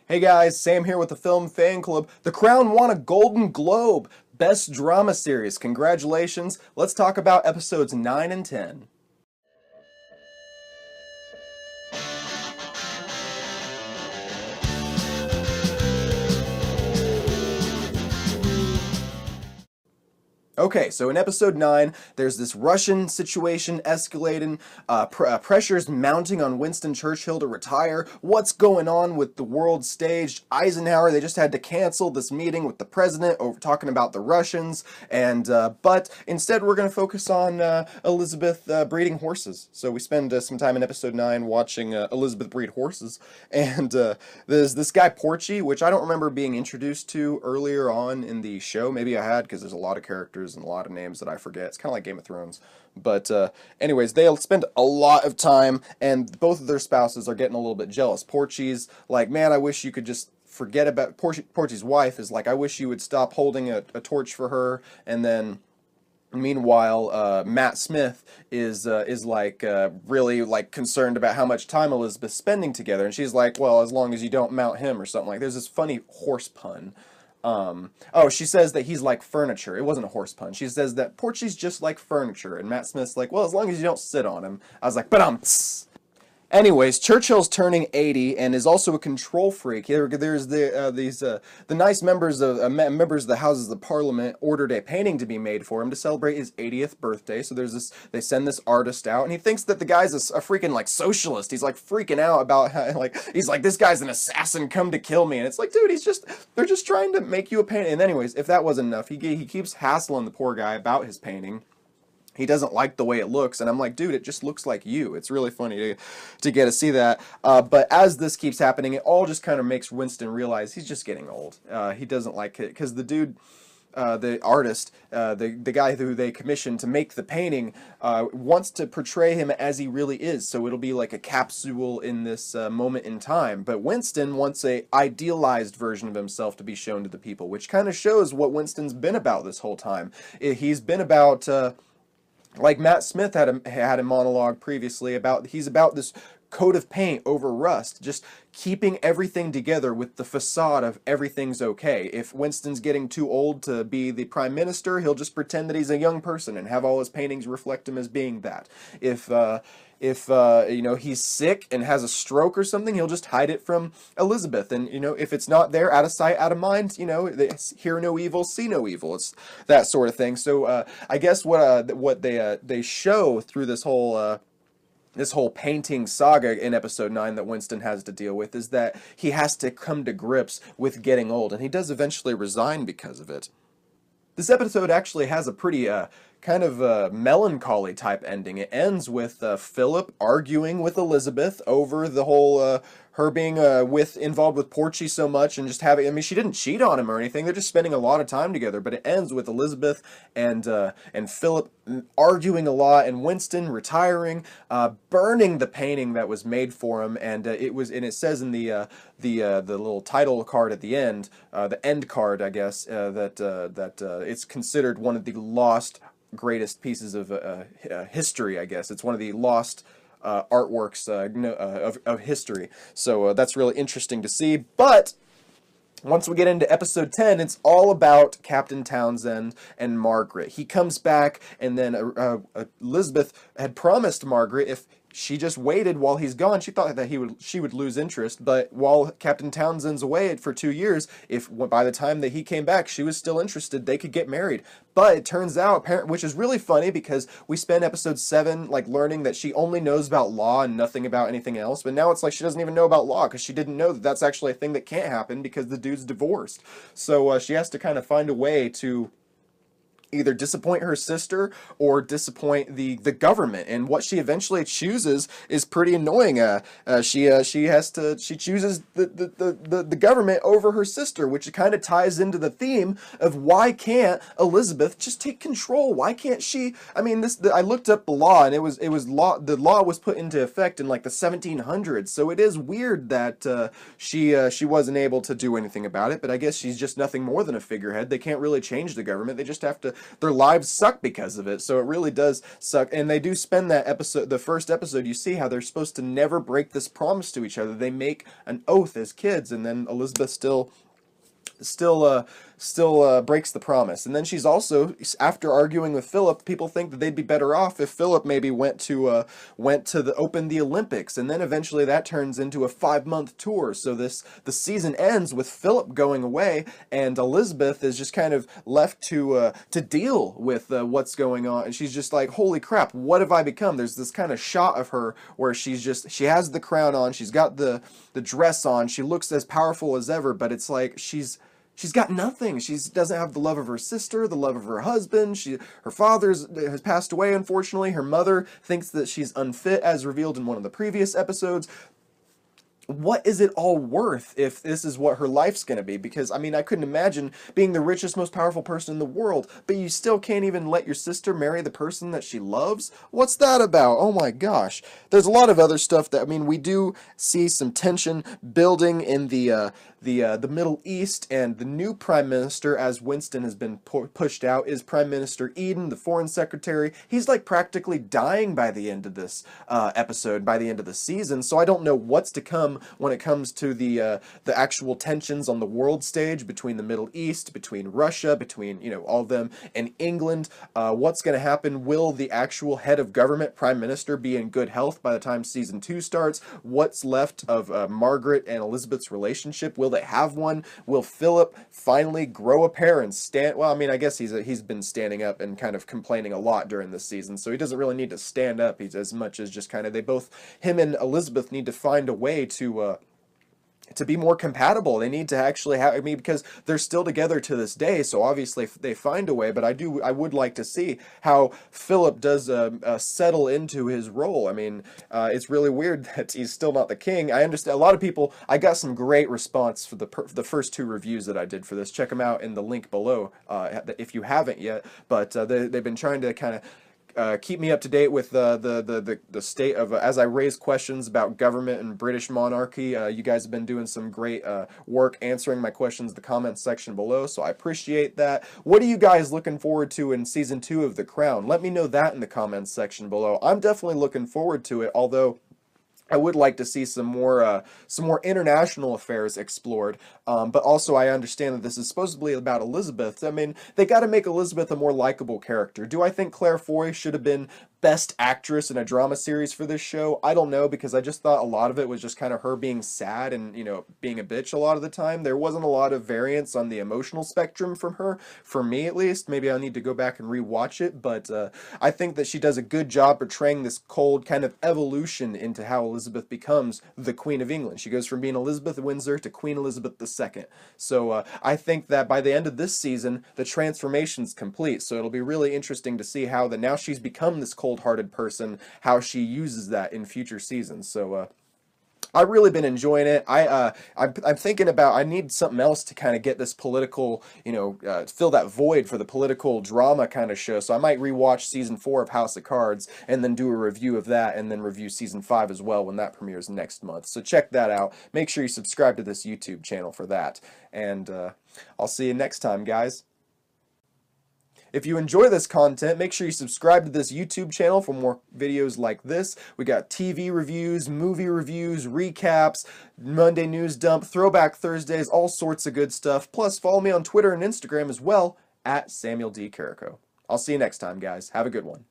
Hey guys, Sam here with the Film Fan Club. The Crown won a Golden Globe. Best Drama Series. Congratulations. Let's talk about episodes 9 and 10. Okay, so in episode 9, there's this Russian situation escalating, pressures mounting on Winston Churchill to retire. What's going on with the world stage? Eisenhower, they just had to cancel this meeting with the president over talking about the Russians, and but instead we're going to focus on Elizabeth breeding horses. So we spend some time in episode 9 watching Elizabeth breed horses, and there's this guy Porchy, which I don't remember being introduced to earlier on in the show. Maybe I had, because there's a lot of characters and a lot of names that I forget. It's kind of like Game of Thrones. But anyways, they'll spend a lot of time, and both of their spouses are getting a little bit jealous. Porchy's like, man, I wish you could just forget about... Porchy's wife is like, I wish you would stop holding a torch for her. And then meanwhile, Matt Smith is like really like concerned about how much time Elizabeth's spending together, and she's like, well, as long as you don't mount him or something. Like, there's this funny horse pun. Oh, she says that he's like furniture. It wasn't a horse pun. She says that Porchy's just like furniture, and Matt Smith's like, well, as long as you don't sit on him. I was like, but anyways, Churchill's turning 80 and is also a control freak. There's the nice members of the Houses of Parliament ordered a painting to be made for him to celebrate his 80th birthday. So there's this. They send this artist out, and he thinks that the guy's a freaking like socialist. He's like freaking out about how, like, he's like, this guy's an assassin come to kill me, and it's like, dude, they're just trying to make you a painting. And anyways, if that wasn't enough, he keeps hassling the poor guy about his painting. He doesn't like the way it looks, and I'm like, dude, it just looks like you. It's really funny to get to see that. But as this keeps happening, it all just kind of makes Winston realize he's just getting old. He doesn't like it, because the dude, the artist, the guy who they commissioned to make the painting, wants to portray him as he really is, so it'll be like a capsule in this moment in time. But Winston wants a idealized version of himself to be shown to the people, which kind of shows what Winston's been about this whole time. He's been about... like Matt Smith had a monologue previously about, he's about this coat of paint over rust, just keeping everything together with the facade of everything's okay. If Winston's getting too old to be the prime minister, he'll just pretend that he's a young person and have all his paintings reflect him as being that. If you know, he's sick and has a stroke or something, he'll just hide it from Elizabeth. And, you know, if it's not there, out of sight, out of mind, you know, they hear no evil, see no evil. It's that sort of thing. So I guess what they show through this whole painting saga in episode 9 that Winston has to deal with is that he has to come to grips with getting old, and he does eventually resign because of it. This episode actually has a pretty kind of melancholy type ending. It ends with Philip arguing with Elizabeth over the whole her being involved with Porchy so much, and just having, I mean, she didn't cheat on him or anything. They're just spending a lot of time together. But it ends with Elizabeth and Philip arguing a lot, and Winston retiring, burning the painting that was made for him, and it says in the little title card at the end, the end card, I guess, that it's considered one of the lost greatest pieces of history. I guess it's one of the lost artworks of history. So that's really interesting to see. But once we get into episode 10, it's all about Captain Townsend and Margaret. He comes back, and then Elizabeth had promised Margaret, if she just waited while he's gone, she thought that she would lose interest, but while Captain Townsend's away for 2 years, if by the time that he came back she was still interested, they could get married. But it turns out, which is really funny, because we spent episode 7 like learning that she only knows about law and nothing about anything else, but now it's like she doesn't even know about law, because she didn't know that that's actually a thing that can't happen because the dude's divorced. So she has to kind of find a way to either disappoint her sister or disappoint the government, and what she eventually chooses is pretty annoying. She chooses the government over her sister, which kind of ties into the theme of why can't Elizabeth just take control? Why can't she? I mean, I looked up the law, and it was law. The law was put into effect in like the 1700s, so it is weird that she wasn't able to do anything about it. But I guess she's just nothing more than a figurehead. They can't really change the government. They just have to their lives suck because of it. So it really does suck. And they do spend that episode, the first episode, you see how they're supposed to never break this promise to each other. They make an oath as kids, and then Elizabeth still breaks the promise. And then she's also, after arguing with Philip, people think that they'd be better off if Philip maybe went to open the Olympics, and then eventually that turns into a 5-month tour. So the season ends with Philip going away, and Elizabeth is just kind of left to deal with what's going on, and she's just like, holy crap, what have I become? There's this kind of shot of her where she has the crown on, she's got the dress on, she looks as powerful as ever, but it's like she's got nothing. She doesn't have the love of her sister, the love of her husband. Her father has passed away, unfortunately. Her mother thinks that she's unfit, as revealed in one of the previous episodes. What is it all worth if this is what her life's going to be? Because, I mean, I couldn't imagine being the richest, most powerful person in the world, but you still can't even let your sister marry the person that she loves? What's that about? Oh my gosh. There's a lot of other stuff that, I mean, we do see some tension building in the Middle East, and the new prime minister, as Winston has been pushed out, is Prime Minister Eden, the foreign secretary. He's like practically dying by the end of this episode, by the end of the season, so I don't know what's to come when it comes to the actual tensions on the world stage between the Middle East, between Russia, between, you know, all of them, and England. What's going to happen? Will the actual head of government, prime minister, be in good health by the time season 2 starts? What's left of Margaret and Elizabeth's relationship? Will they have one? Will Philip finally grow a pair and stand? Well, I mean, I guess he's been standing up and kind of complaining a lot during this season, so he doesn't really need to stand up. He's as much as just kind of, him and Elizabeth need to find a way to be more compatible. They need to actually have, I mean, because they're still together to this day, so obviously they find a way, but I would like to see how Philip does settle into his role. I mean, it's really weird that he's still not the king. I understand a lot of people, I got some great response for the first 2 reviews that I did for this. Check them out in the link below if you haven't yet, but they've been trying to kind of keep me up to date with the state of, as I raise questions about government and British monarchy. You guys have been doing some great work answering my questions in the comments section below, so I appreciate that. What are you guys looking forward to in season 2 of The Crown? Let me know that in the comments section below. I'm definitely looking forward to it, although I would like to see some more international affairs explored, but also I understand that this is supposedly about Elizabeth. I mean, they got to make Elizabeth a more likable character. Do I think Claire Foy should have been Best Actress in a drama series for this show? I don't know, because I just thought a lot of it was just kind of her being sad and, you know, being a bitch a lot of the time. There wasn't a lot of variance on the emotional spectrum from her, for me at least. Maybe I'll need to go back and rewatch it, but I think that she does a good job portraying this cold kind of evolution into how Elizabeth becomes the Queen of England. She goes from being Elizabeth Windsor to Queen Elizabeth II. So I think that by the end of this season, the transformation's complete. So it'll be really interesting to see how now she's become this cold-hearted person, how she uses that in future seasons. So I've really been enjoying it. I'm thinking about, I need something else to kind of get this political, you know, fill that void for the political drama kind of show. So I might rewatch season 4 of House of Cards and then do a review of that, and then review season 5 as well when that premieres next month. So check that out. Make sure you subscribe to this YouTube channel for that. And I'll see you next time, guys. If you enjoy this content, make sure you subscribe to this YouTube channel for more videos like this. We got TV reviews, movie reviews, recaps, Monday News Dump, Throwback Thursdays, all sorts of good stuff. Plus, follow me on Twitter and Instagram as well, @Samuel D. Carrico. I'll see you next time, guys. Have a good one.